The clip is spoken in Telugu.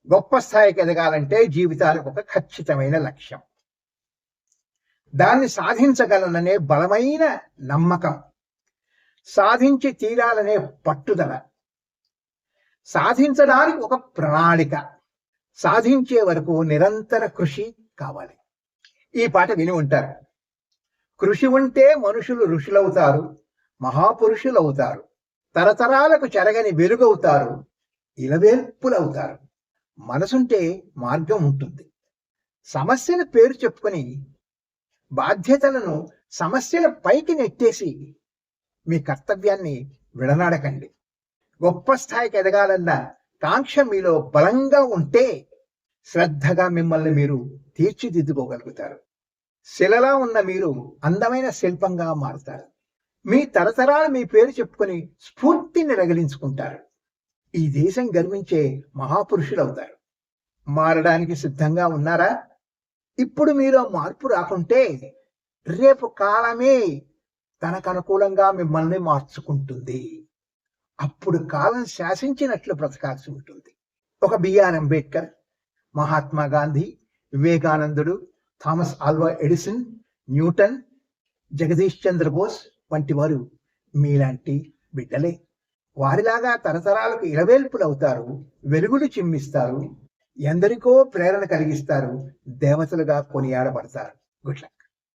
గొప్ప స్థాయికి ఎదగాలంటే జీవితానికి ఒక ఖచ్చితమైన లక్ష్యం, దాన్ని సాధించగలననే బలమైన నమ్మకం, సాధించి తీరాలనే పట్టుదల, సాధించడానికి ఒక ప్రణాళిక, సాధించే వరకు నిరంతర కృషి కావాలి. ఈ పాట విని ఉంటారు. కృషి ఉంటే మనుషులు ఋషులవుతారు, మహాపురుషులవుతారు, తరతరాలకు చెరగని వెలుగవుతారు, ఇలవేల్పులవుతారు. మనసుంటే మార్గం ఉంటుంది. సమస్యల పేరు చెప్పుకొని బాధ్యతలను సమస్యల పైకి నెట్టేసి మీ కర్తవ్యాన్ని విడనాడకండి. గొప్ప స్థాయికి ఎదగాలన్న కాంక్ష మీలో బలంగా ఉంటే శ్రద్ధగా మిమ్మల్ని మీరు తీర్చిదిద్దుకోగలుగుతారు. శిలలా ఉన్న మీరు అందమైన శిల్పంగా మారుతారు. మీ తరతరాలు మీ పేరు చెప్పుకొని స్ఫూర్తిని రగిలించుకుంటారు. ఈ దేశం గర్వించే మహాపురుషులు అవుతారు. మారడానికి సిద్ధంగా ఉన్నారా? ఇప్పుడు మీలో మార్పు రాకుంటే రేపు కాలమే తనకు అనుకూలంగా మిమ్మల్ని మార్చుకుంటుంది. అప్పుడు కాలం శాసించినట్లు బ్రతకాల్సి ఉంటుంది. ఒక బిఆర్ అంబేద్కర్, మహాత్మా గాంధీ, వివేకానందుడు, Thomas Alva Edison, Newton, Jagadish Chandrabose వంటి వారు మీలాంటి బిడ్డలే. వారిలాగా తరతరాలకు ఇలవేల్పులు అవుతారు, వెలుగులు చిమ్మిస్తారు, ఎందరికో ప్రేరణ కలిగిస్తారు, దేవతలుగా కొనియాడబడతారు. Good luck.